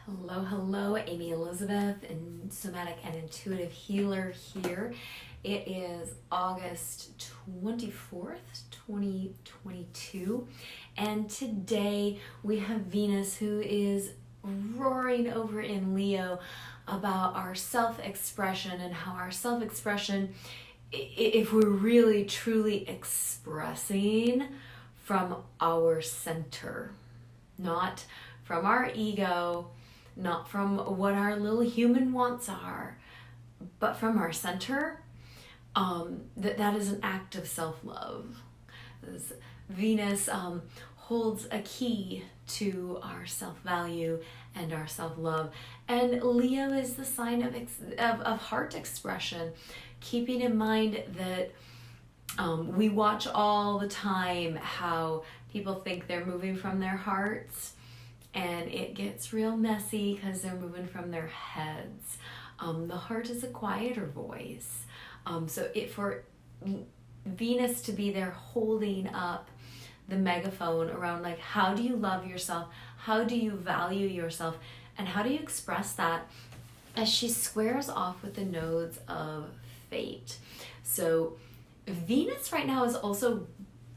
Hello, Amy Elizabeth, and somatic and intuitive healer here. It is August 24th, 2022, and today we have Venus, who is roaring over in Leo about our self-expression and how our self-expression, if we're really truly expressing from our center, not from our ego, not from what our little human wants are, but from our center, that is an act of self-love. Venus holds a key to our self-value and our self-love, and Leo is the sign of heart expression, keeping in mind that we watch all the time how people think they're moving from their hearts, and it gets real messy because they're moving from their heads. The heart is a quieter voice. So for Venus to be there holding up the megaphone around, like, how do you love yourself? How do you value yourself? And how do you express that? As she squares off with the nodes of fate. So Venus right now is also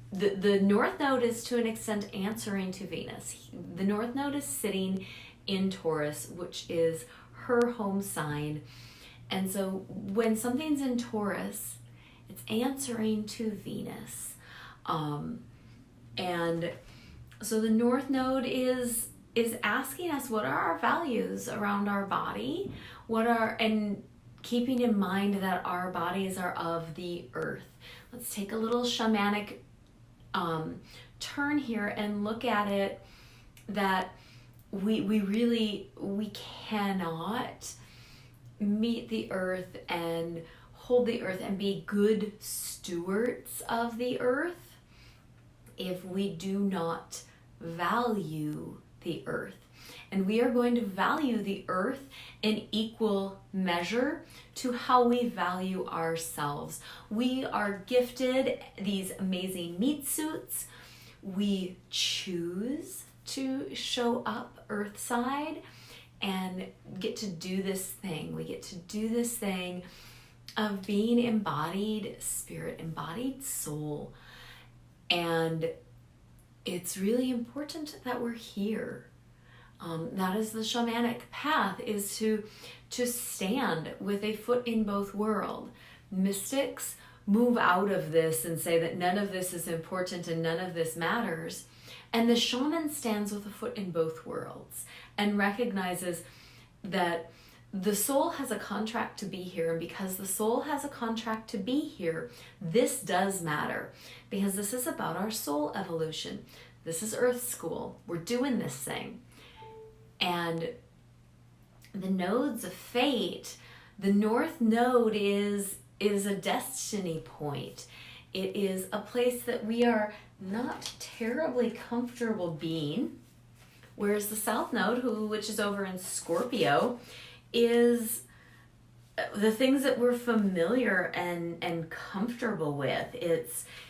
the North Node is to an extent answering to Venus. The North Node is sitting in Taurus, which is her home sign. And so when something's in Taurus, it's answering to Venus. And so the North Node is asking us, what are our values around our body? And keeping in mind that our bodies are of the earth. Let's take a little shamanic turn here and look at it, that we cannot meet the earth and hold the earth and be good stewards of the earth if we do not value the earth. And we are going to value the earth in equal measure to how we value ourselves. We are gifted these amazing meat suits. We choose to show up earthside and get to do this thing. We get to do this thing of being embodied spirit, embodied soul. And it's really important that we're here. That is the shamanic path, is to stand with a foot in both worlds. Mystics move out of this and say that none of this is important and none of this matters. And the shaman stands with a foot in both worlds and recognizes that the soul has a contract to be here. And because the soul has a contract to be here, this does matter, because this is about our soul evolution. This is Earth School. We're doing this thing. And the nodes of fate, the North Node is a destiny point. It is a place that we are not terribly comfortable being, whereas the South Node, which is over in Scorpio, is the things that we're familiar and comfortable with.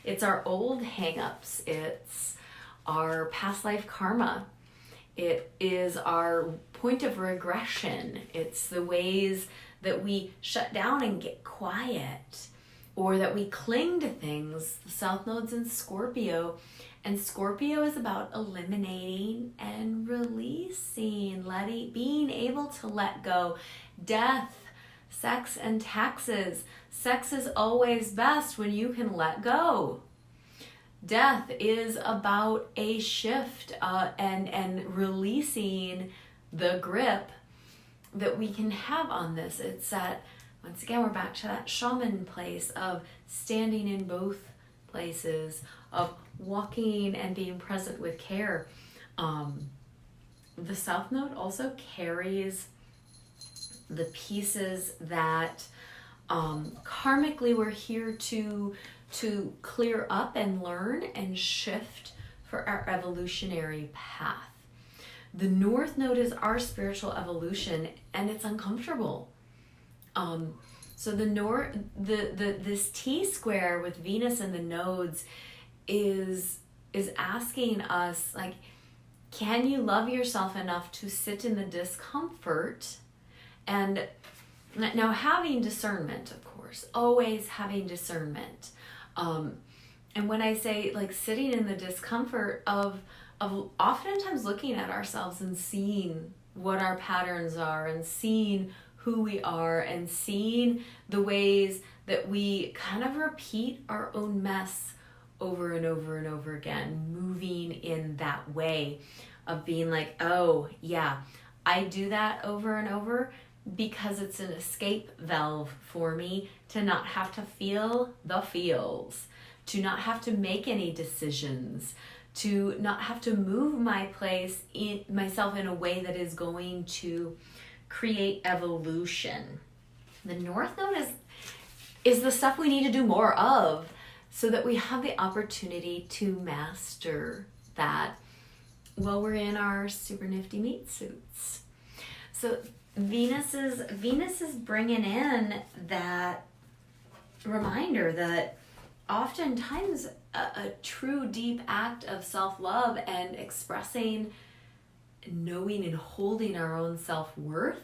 It's our old hang-ups. It's our past life karma. It is our point of regression. It's the ways that we shut down and get quiet, or that we cling to things. The South Node's in Scorpio, and Scorpio is about eliminating and releasing, being able to let go. Death, sex, and taxes. Sex is always best when you can let go. Death is about a shift and releasing the grip that we can have on this. It's that, once again, we're back to that shaman place of standing in both places, of walking and being present with care. The South Node also carries the pieces that karmically we're here to clear up and learn and shift for our evolutionary path. The North Node is our spiritual evolution, and it's uncomfortable. So this T square with Venus and the nodes is asking us, like, can you love yourself enough to sit in the discomfort? And now, having discernment, of course, always having discernment. And when I say like sitting in the discomfort of oftentimes looking at ourselves and seeing what our patterns are and seeing who we are and seeing the ways that we kind of repeat our own mess over and over and over again, moving in that way of being like, oh yeah, I do that over and over because it's an escape valve for me to not have to feel the feels, to not have to make any decisions, to not have to move myself in a way that is going to create evolution. The North Node is the stuff we need to do more of so that we have the opportunity to master that while we're in our super nifty meat suits. So Venus is bringing in that reminder that oftentimes a true deep act of self-love and expressing, knowing and holding our own self-worth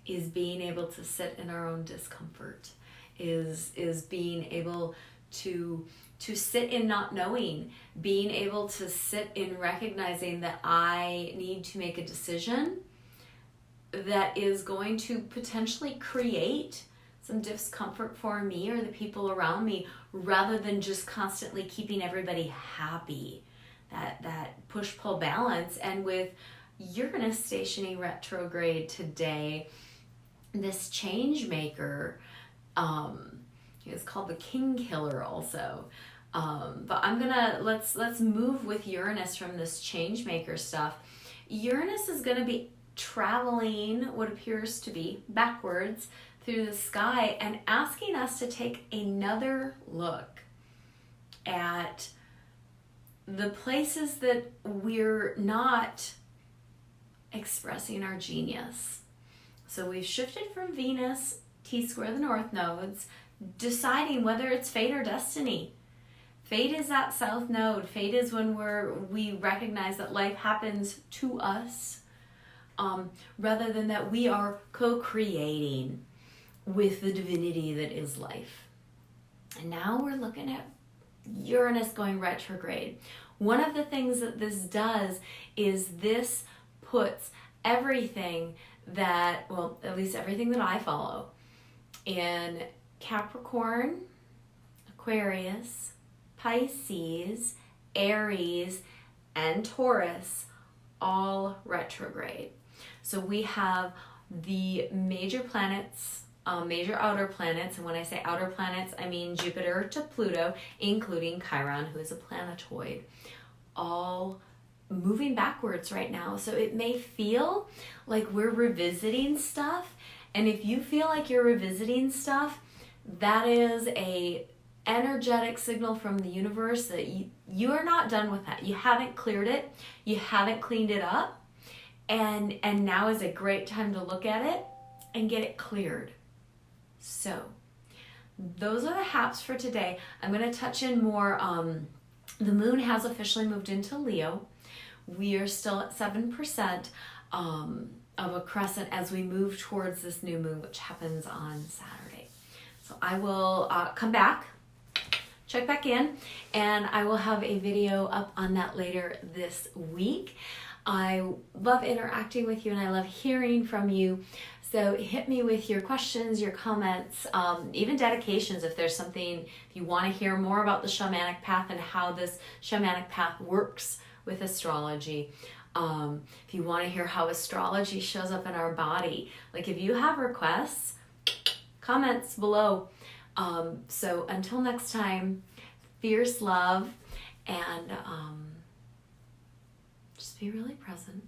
is being able to sit in our own discomfort, is being able to sit in not knowing, being able to sit in recognizing that I need to make a decision that is going to potentially create some discomfort for me or the people around me, rather than just constantly keeping everybody happy. That push-pull balance. And with Uranus stationing retrograde today, this change maker, is called the king killer also. But let's move with Uranus from this change maker stuff. Uranus is gonna be traveling what appears to be backwards through the sky and asking us to take another look at the places that we're not expressing our genius. So we've shifted from Venus, T-square the North nodes, deciding whether it's fate or destiny. Fate is that South node. Fate is when we recognize that life happens to us, rather than that we are co-creating with the divinity that is life. And now we're looking at Uranus going retrograde. One of the things that this does is this puts everything that, well, at least everything that I follow, in Capricorn, Aquarius, Pisces, Aries, and Taurus, all retrograde. So we have the major planets, major outer planets, and when I say outer planets, I mean Jupiter to Pluto, including Chiron, who is a planetoid, all moving backwards right now. So it may feel like we're revisiting stuff, and if you feel like you're revisiting stuff, that is a energetic signal from the universe that you are not done with that. You haven't cleared it, you haven't cleaned it up, and now is a great time to look at it and get it cleared. So those are the haps for today. I'm going to touch in more. The moon has officially moved into Leo. We are still at 7% of a crescent as we move towards this new moon, which happens on Saturday. So I will come back, check back in, and I will have a video up on that later this week. I love interacting with you and I love hearing from you. So hit me with your questions, your comments, even dedications if there's something, if you want to hear more about the shamanic path and how this shamanic path works with astrology. If you want to hear how astrology shows up in our body. Like if you have requests, comments below. So until next time, fierce love and just be really present.